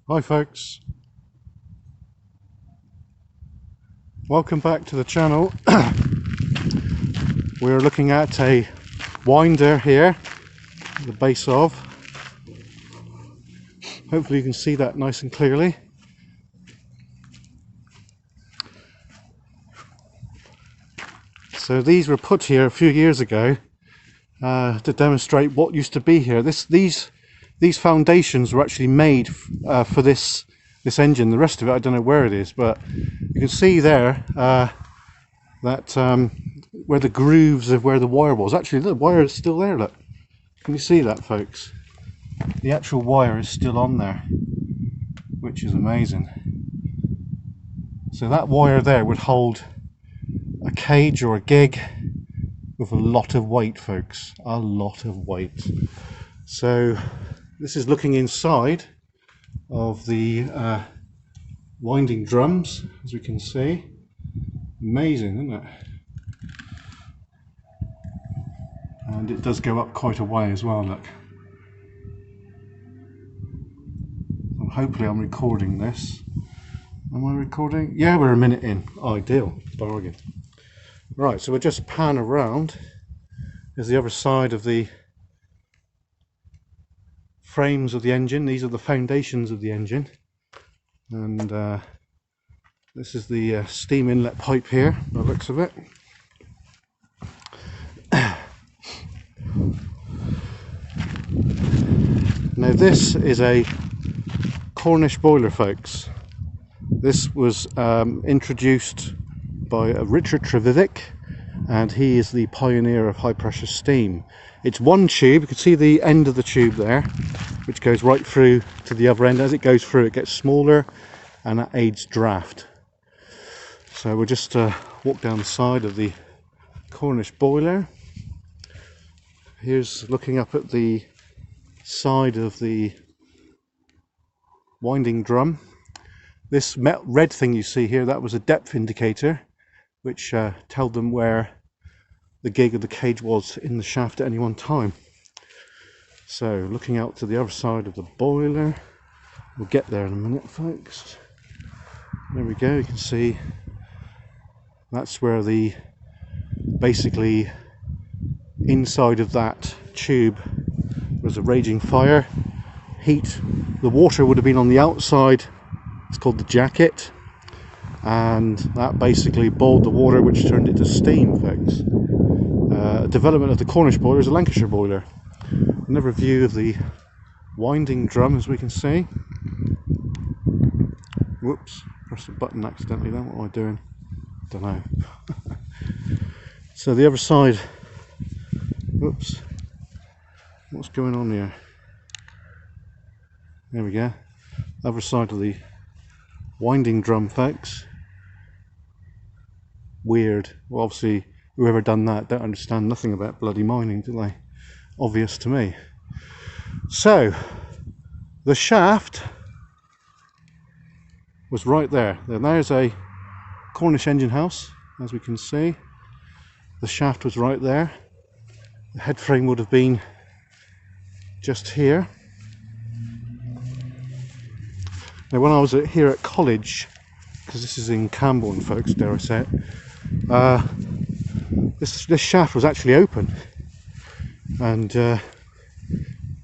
Hi folks, welcome back to the channel. We're looking at a winder here, the base of. Hopefully you can see that nice and clearly. So these were put here a few years ago to demonstrate what used to be here. These foundations were actually made for this engine. The rest of it, I don't know where it is, but you can see there that where the grooves of where the wire was. Actually, the wire is still there. Look, can you see that, folks? The actual wire is still on there, which is amazing. So that wire there would hold a cage or a gig with a lot of weight, folks. A lot of weight. So this is looking inside of the winding drums, as we can see. Amazing, isn't it? And it does go up quite a way as well, look. And hopefully I'm recording this. Am I recording? Yeah, we're a minute in. Ideal. Bargain. Right, so we'll just pan around. There's the other side of the frames of the engine. These are the foundations of the engine, and this is the steam inlet pipe here, by the looks of it. Now this is a Cornish boiler, folks. This was introduced by Richard Trevithick, and he is the pioneer of high pressure steam. It's one tube. You can see the end of the tube there, which goes right through to the other end. As it goes through, it gets smaller, and that aids draft. So we'll just walk down the side of the Cornish boiler. Here's looking up at the side of the winding drum. This red thing you see here, that was a depth indicator, which told them where the gig of the cage was in the shaft at any one time. So looking out to the other side of the boiler, we'll get there in a minute, folks. There we go. You can see that's where the basically inside of that tube was a raging fire. Heat, the water would have been on the outside. It's called the jacket, and that basically boiled the water, which turned it to steam, folks. Development of the Cornish boiler is a Lancashire boiler. Another view of the winding drum, as we can see. Whoops, pressed the button accidentally then. What am I doing? Don't know. So the other side. Whoops. What's going on here? There we go. Other side of the winding drum, folks. Weird. Well, obviously whoever done that don't understand nothing about bloody mining, do they? Obvious to me. So the shaft was right there. There's a Cornish engine house, as we can see. The shaft was right there. The head frame would have been just here. Now when I was here at college, because this is in Camborne, folks, dare I say it, this shaft was actually open, and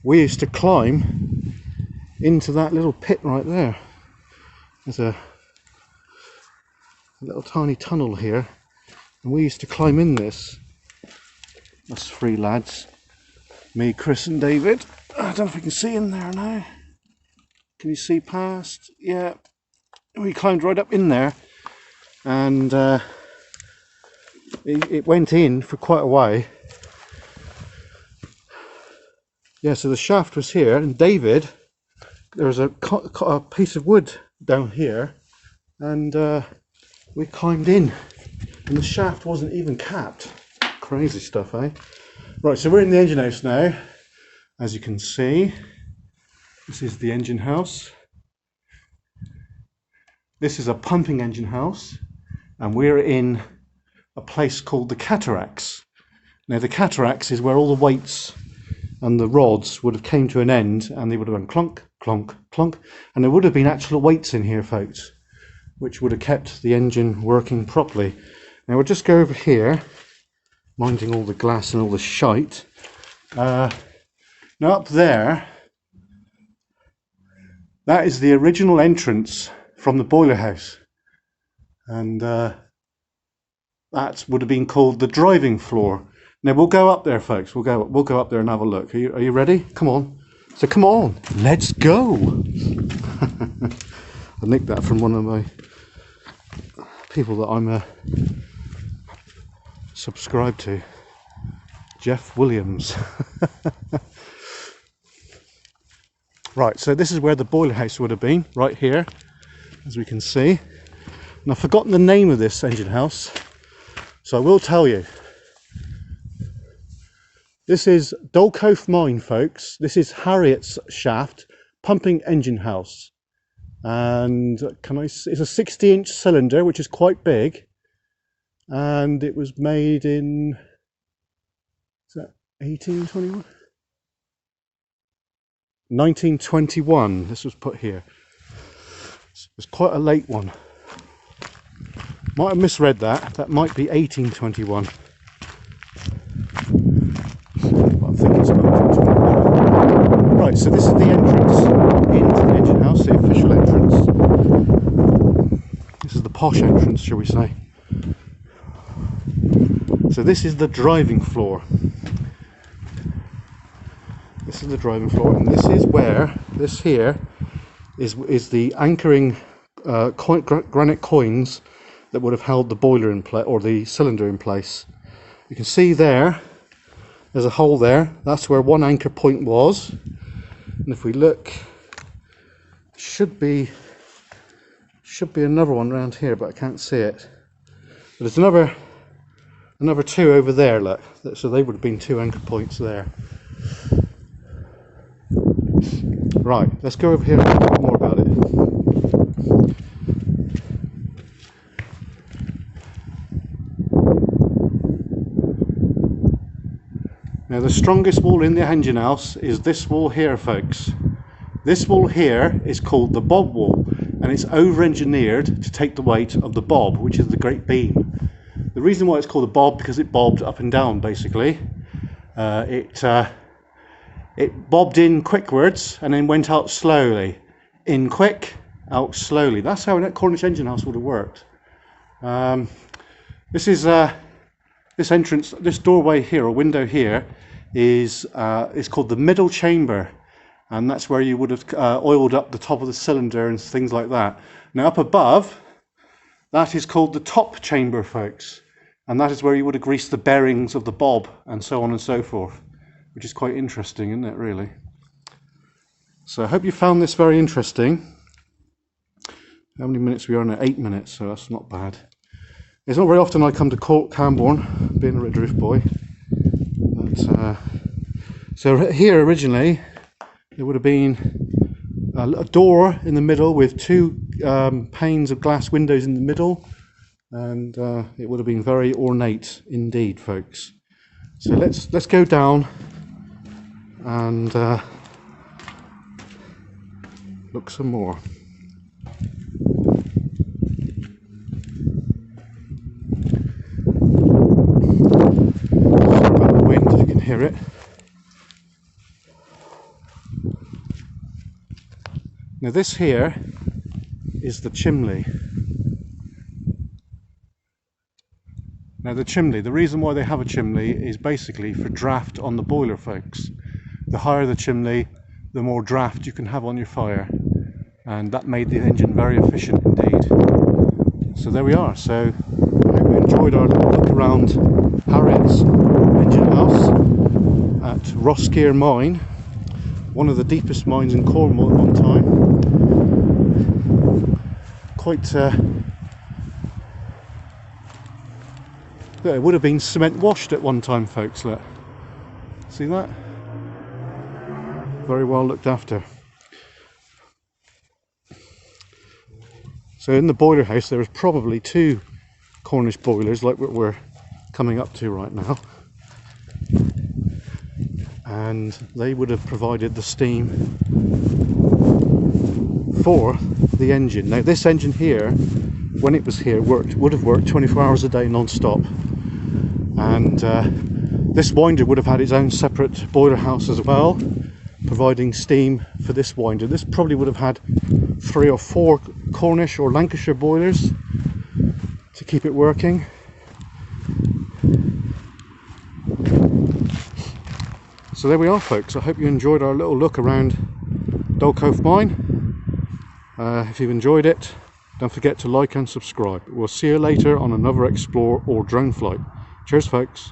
we used to climb into that little pit right there. There's a little tiny tunnel here, and we used to climb in this. Us three lads, me, Chris and David. I don't know if we can see in there now. Can you see past? Yeah, we climbed right up in there, and it went in for quite a way. Yeah, so the shaft was here, and David, there was a piece of wood down here, and we climbed in, and the shaft wasn't even capped. Crazy stuff, eh? Right, so we're in the engine house now, as you can see. This is the engine house. This is a pumping engine house, and we're in a place called the cataracts. Now the cataracts is where all the weights and the rods would have came to an end, and they would have gone clunk, clonk, clonk. And there would have been actual weights in here, folks, which would have kept the engine working properly. Now we'll just go over here, minding all the glass and all the shite. Now up there, that is the original entrance from the boiler house. And that would have been called the driving floor. Now we'll go up there, folks. We'll go up there and have a look. Are you ready? Come on. So come on, let's go. I nicked that from one of my people that I'm subscribed to, Jeff Williams. Right, so this is where the boiler house would have been, right here, as we can see. And I've forgotten the name of this engine house, so I will tell you. This is Dolcofe Mine, folks. This is Harriet's shaft pumping engine house. And it's a 60-inch cylinder, which is quite big. And it was made in, is that 1821? 1921, this was put here. It's quite a late one. Might have misread that. That might be 1821. Right, so this is the entrance into the engine house, the official entrance. This is the posh entrance, shall we say. So this is the driving floor. This is the driving floor, and this is where, this here, is the anchoring granite coins that would have held the boiler in place, or the cylinder in place. You can see there, there's a hole there. That's where one anchor point was. And if we look, should be another one around here, but I can't see it. But there's another two over there, look. So they would have been two anchor points there. Right, let's go over here and talk more about it. Now the strongest wall in the engine house is this wall here, folks. This wall here is called the bob wall, and it's over-engineered to take the weight of the bob, which is the great beam. The reason why it's called a bob, because it bobbed up and down, basically. It bobbed in quickwards and then went out slowly. In quick, out slowly. That's how a Cornish engine house would have worked. This is this entrance, this doorway here, or window here, is called the middle chamber, and that's where you would have oiled up the top of the cylinder and things like that. Now up above, that is called the top chamber, folks, and that is where you would have greased the bearings of the bob and so on and so forth, which is quite interesting, isn't it, really? So I hope you found this very interesting. How many minutes we are now? 8 minutes, so that's not bad. It's not very often I come to Camborne, being a Redriff boy. But, so here originally, there would have been a door in the middle with two panes of glass windows in the middle. And it would have been very ornate indeed, folks. So let's go down and look some more. About the wind, if you can hear it. Now this here is the chimney. Now the chimney, the reason why they have a chimney is basically for draft on the boiler, folks. The higher the chimney, the more draft you can have on your fire, and that made the engine very efficient indeed. So there we are. So I hope you enjoyed our look around Harriet's engine house at Roskear Mine, one of the deepest mines in Cornwall at one time. Quite it would have been cement washed at one time, folks. Look, see that? Very well looked after. So in the boiler house there is probably two Cornish boilers like what we're coming up to right now. and they would have provided the steam for the engine. Now this engine here, when it was here, would have worked 24 hours a day non-stop, and this winder would have had its own separate boiler house as well, providing steam for this winder. This probably would have had 3 or 4 Cornish or Lancashire boilers to keep it working. So there we are, folks. I hope you enjoyed our little look around Dolcove Mine. If you've enjoyed it, don't forget to like and subscribe. We'll see you later on another explore or drone flight. Cheers, folks.